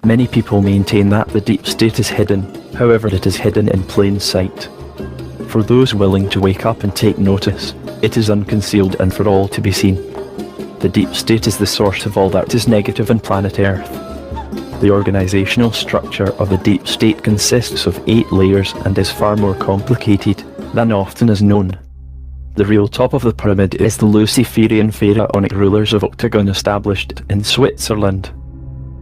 Many people maintain that the deep state is hidden, however it is hidden in plain sight. For those willing to wake up and take notice, it is unconcealed and for all to be seen. The deep state is the source of all that is negative on planet Earth. The organizational structure of the deep state consists of 8 layers and is far more complicated than often is known. The real top of the pyramid is the Luciferian pharaonic rulers of Octagon established in Switzerland.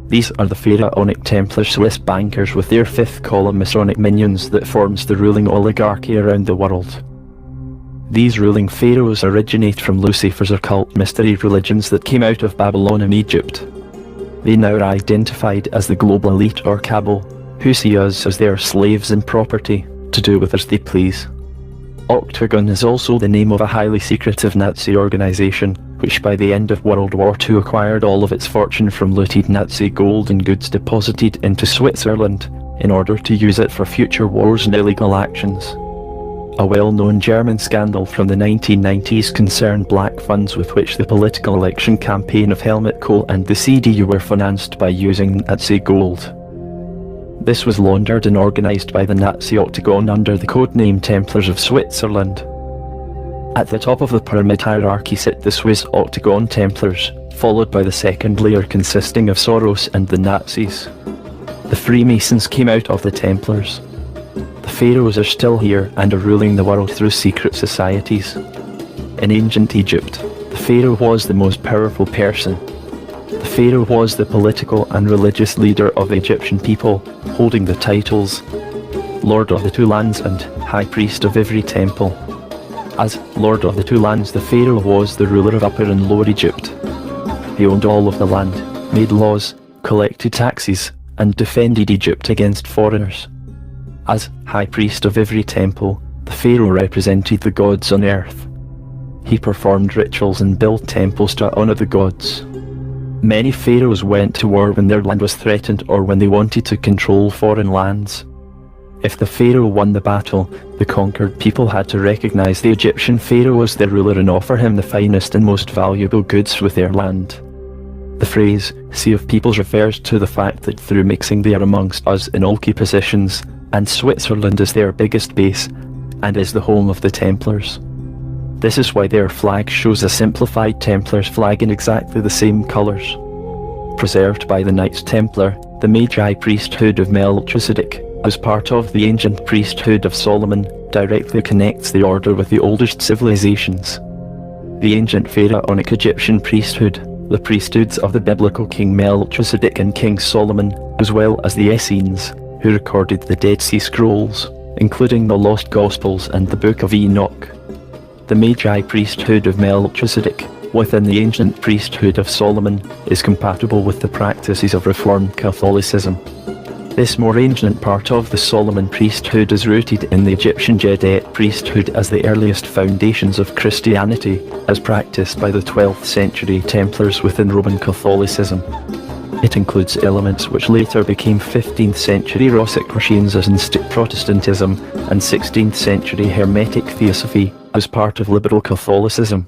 These are the pharaonic Templar Swiss bankers with their 5th column Masonic minions that forms the ruling oligarchy around the world. These ruling pharaohs originate from Lucifer's occult mystery religions that came out of Babylon and Egypt. They now are identified as the global elite or cabal, who see us as their slaves and property, to do with as they please. Octagon is also the name of a highly secretive Nazi organization, which by the end of World War II acquired all of its fortune from looted Nazi gold and goods deposited into Switzerland, in order to use it for future wars and illegal actions. A well-known German scandal from the 1990s concerned black funds with which the political election campaign of Helmut Kohl and the CDU were financed by using Nazi gold. This was laundered and organised by the Nazi Octagon under the codename Templars of Switzerland. At the top of the pyramid hierarchy sit the Swiss Octagon Templars, followed by the second layer consisting of Soros and the Nazis. The Freemasons came out of the Templars. The pharaohs are still here and are ruling the world through secret societies. In ancient Egypt, the pharaoh was the most powerful person. The pharaoh was the political and religious leader of the Egyptian people, holding the titles Lord of the Two Lands and High Priest of every temple. As Lord of the Two Lands, the pharaoh was the ruler of Upper and Lower Egypt. He owned all of the land, made laws, collected taxes, and defended Egypt against foreigners. As High Priest of every temple, the pharaoh represented the gods on earth. He performed rituals and built temples to honour the gods. Many pharaohs went to war when their land was threatened or when they wanted to control foreign lands. If the pharaoh won the battle, the conquered people had to recognise the Egyptian pharaoh as their ruler and offer him the finest and most valuable goods with their land. The phrase, Sea of Peoples, refers to the fact that through mixing they are amongst us in all key positions, and Switzerland is their biggest base, and is the home of the Templars. This is why their flag shows a simplified Templars flag in exactly the same colours. Preserved by the Knights Templar, the Magi priesthood of Melchizedek, as part of the ancient priesthood of Solomon, directly connects the order with the oldest civilizations. The ancient pharaonic Egyptian priesthood, the priesthoods of the biblical King Melchizedek and King Solomon, as well as the Essenes, who recorded the Dead Sea Scrolls, including the Lost Gospels and the Book of Enoch. The Magi priesthood of Melchizedek, within the ancient priesthood of Solomon, is compatible with the practices of Reformed Catholicism. This more ancient part of the Solomon priesthood is rooted in the Egyptian Judaic priesthood as the earliest foundations of Christianity, as practiced by the 12th century Templars within Roman Catholicism. It includes elements which later became 15th century Rosicrucianism and Protestantism, and 16th century Hermetic Theosophy, as part of liberal Catholicism.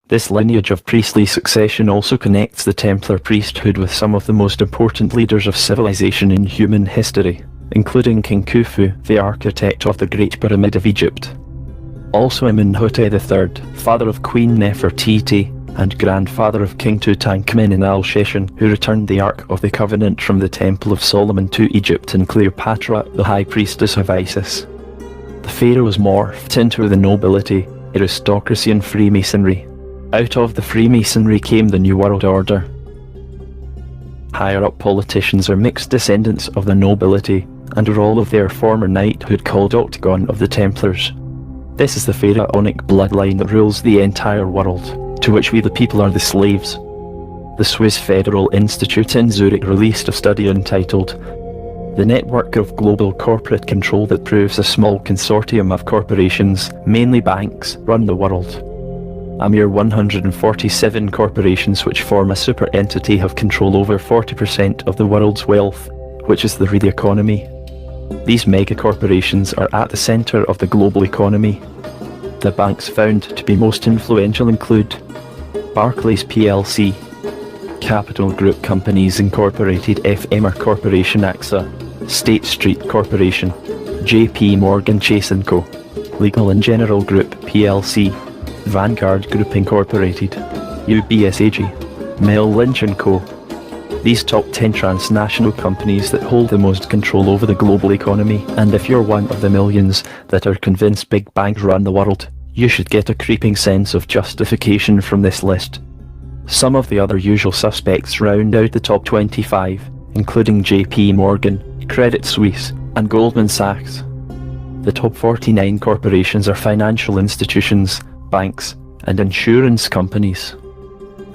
This lineage of priestly succession also connects the Templar priesthood with some of the most important leaders of civilization in human history, including King Khufu, the architect of the Great Pyramid of Egypt. Also Amenhotep III, father of Queen Nefertiti, and grandfather of King Tutankhamun and Al-Sheshan, who returned the Ark of the Covenant from the Temple of Solomon to Egypt, and Cleopatra, the High Priestess of Isis. The pharaohs morphed into the nobility, aristocracy and Freemasonry. Out of the Freemasonry came the New World Order. Higher-up politicians are mixed descendants of the nobility, and are all of their former knighthood called Octagon of the Templars. This is the pharaonic bloodline that rules the entire world, to which we the people are the slaves. The Swiss Federal Institute in Zurich released a study entitled "The Network of Global Corporate Control that proves a small consortium of corporations, mainly banks, run the world." A mere 147 corporations which form a super entity have control over 40% of the world's wealth, which is the real economy. These mega corporations are at the centre of the global economy. The banks found to be most influential include Barclays plc, Capital Group Companies Incorporated, FMR Corporation, AXA, State Street Corporation, JP Morgan Chase & Co, Legal & General Group plc, Vanguard Group Incorporated, UBS AG, Merrill Lynch & Co. These top 10 transnational companies that hold the most control over the global economy, and if you're one of the millions that are convinced big banks run the world, you should get a creeping sense of justification from this list. Some of the other usual suspects round out the top 25, including JP Morgan, Credit Suisse, and Goldman Sachs. The top 49 corporations are financial institutions, banks, and insurance companies.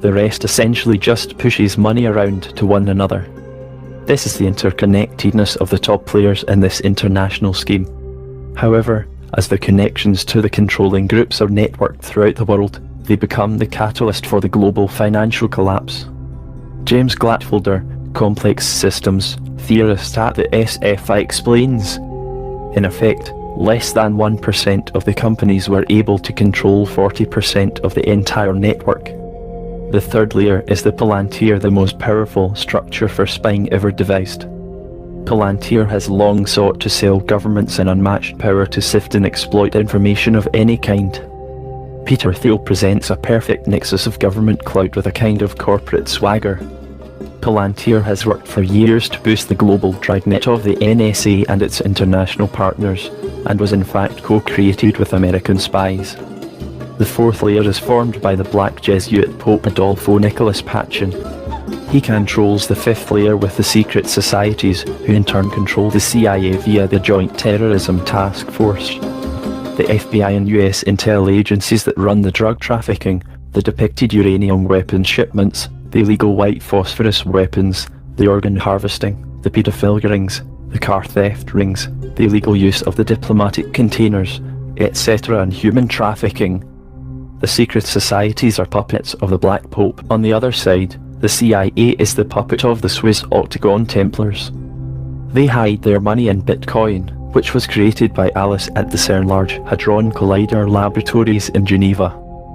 The rest essentially just pushes money around to one another. This is the interconnectedness of the top players in this international scheme. However, as the connections to the controlling groups are networked throughout the world, they become the catalyst for the global financial collapse. James Glatfelder, complex systems theorist at the SFI, explains, in effect, less than 1% of the companies were able to control 40% of the entire network. The third layer is the Palantir, the most powerful structure for spying ever devised. Palantir has long sought to sell governments an unmatched power to sift and exploit information of any kind. Peter Thiel presents a perfect nexus of government clout with a kind of corporate swagger. Palantir has worked for years to boost the global dragnet of the NSA and its international partners, and was in fact co-created with American spies. The fourth layer is formed by the Black Jesuit Pope Adolfo Nicolas Pachin. He controls the fifth layer with the secret societies, who in turn control the CIA via the Joint Terrorism Task Force. The FBI and US intel agencies that run the drug trafficking, the depicted uranium weapons shipments, the illegal white phosphorus weapons, the organ harvesting, the paedophile rings, the car theft rings, the illegal use of the diplomatic containers, etc., and human trafficking. The secret societies are puppets of the Black Pope. On the other side, the CIA is the puppet of the Swiss Octagon Templars. They hide their money in Bitcoin, which was created by Alice at the CERN Large Hadron Collider Laboratories in Geneva.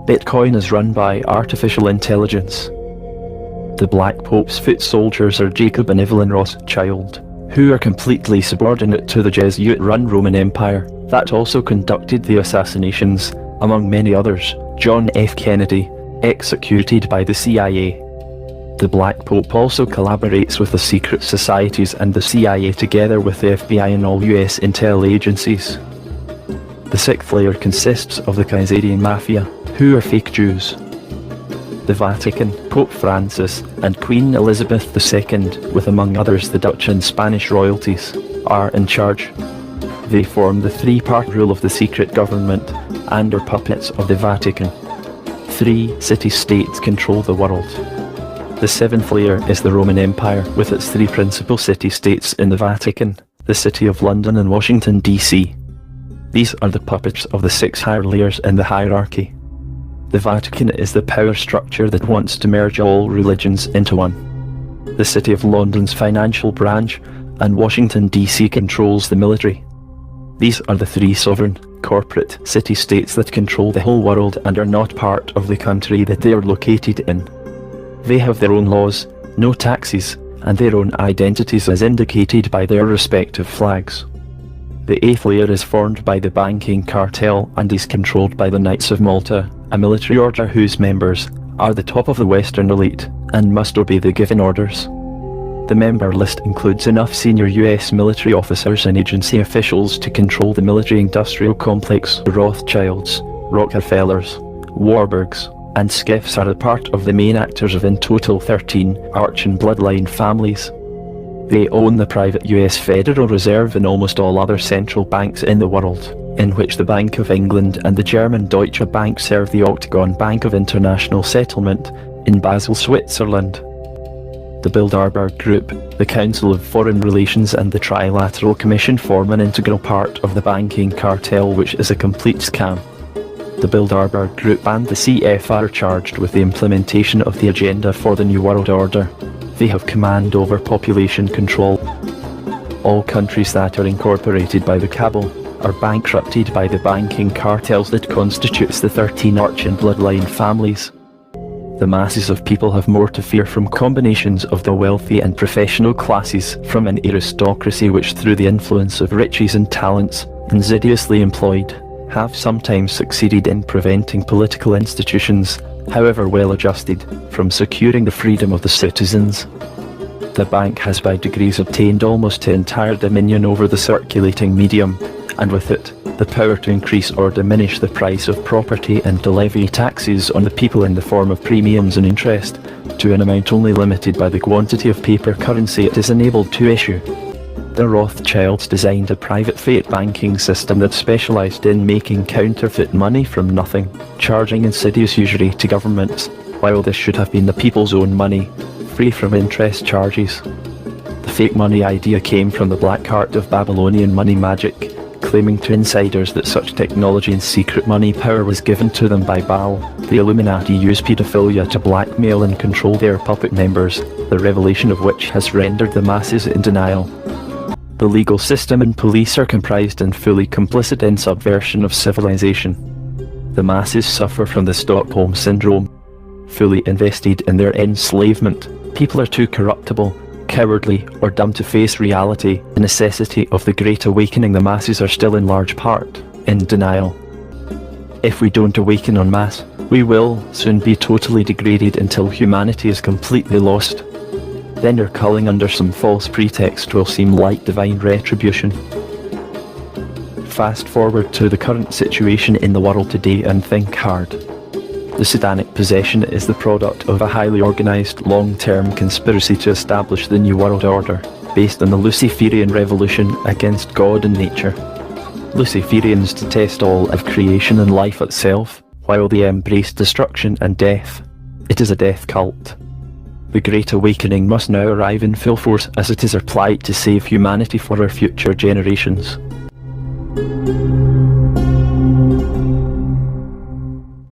Bitcoin is run by artificial intelligence. The Black Pope's foot soldiers are Jacob and Evelyn Rothschild, who are completely subordinate to the Jesuit-run Roman Empire that also conducted the assassinations, among many others. John F. Kennedy, executed by the CIA. The Black Pope also collaborates with the secret societies and the CIA together with the FBI and all US intel agencies. The sixth layer consists of the Khazarian Mafia, who are fake Jews. The Vatican, Pope Francis, and Queen Elizabeth II, with among others the Dutch and Spanish royalties, are in charge. They form the three-part rule of the secret government and are puppets of the Vatican. 3 city-states control the world. The seventh layer is the Roman Empire, with its 3 principal city-states in the Vatican, the City of London and Washington, D.C. These are the puppets of the 6 higher layers in the hierarchy. The Vatican is the power structure that wants to merge all religions into one. The City of London's financial branch, and Washington, D.C. controls the military. These are the 3 sovereign, corporate city-states that control the whole world and are not part of the country that they are located in. They have their own laws, no taxes, and their own identities as indicated by their respective flags. The 8th layer is formed by the banking cartel and is controlled by the Knights of Malta, a military order whose members are the top of the Western elite and must obey the given orders. The member list includes enough senior US military officers and agency officials to control the military-industrial complex. The Rothschilds, Rockefellers, Warburgs, and Skiffs are a part of the main actors of in total 13 arch and bloodline families. They own the private US Federal Reserve and almost all other central banks in the world, in which the Bank of England and the German Deutsche Bank serve the Octagon Bank of International Settlement in Basel, Switzerland. The Bilderberg Group, the Council of Foreign Relations and the Trilateral Commission form an integral part of the banking cartel, which is a complete scam. The Bilderberg Group and the CF are charged with the implementation of the agenda for the New World Order. They have command over population control. All countries that are incorporated by the cabal are bankrupted by the banking cartels that constitutes the 13 arch and bloodline families. The masses of people have more to fear from combinations of the wealthy and professional classes from an aristocracy which, through the influence of riches and talents insidiously employed, have sometimes succeeded in preventing political institutions, however well adjusted, from securing the freedom of the citizens. The bank has by degrees obtained almost entire dominion over the circulating medium, and with it, the power to increase or diminish the price of property and to levy taxes on the people in the form of premiums and interest, to an amount only limited by the quantity of paper currency it is enabled to issue. The Rothschilds designed a private fiat banking system that specialised in making counterfeit money from nothing, charging insidious usury to governments, while this should have been the people's own money, free from interest charges. The fake money idea came from the black art of Babylonian money magic, claiming to insiders that such technology and secret money power was given to them by Baal. The Illuminati use paedophilia to blackmail and control their puppet members, the revelation of which has rendered the masses in denial. The legal system and police are comprised and fully complicit in subversion of civilization. The masses suffer from the Stockholm Syndrome. Fully invested in their enslavement, people are too corruptible, cowardly, or dumb to face reality. The necessity of the Great Awakening, the masses are still in large part in denial. If we don't awaken en masse, we will soon be totally degraded until humanity is completely lost. Then your culling under some false pretext will seem like divine retribution. Fast forward to the current situation in the world today and think hard. The Satanic possession is the product of a highly organised, long-term conspiracy to establish the New World Order, based on the Luciferian revolution against God and nature. Luciferians detest all of creation and life itself, while they embrace destruction and death. It is a death cult. The Great Awakening must now arrive in full force, as it is our plight to save humanity for our future generations.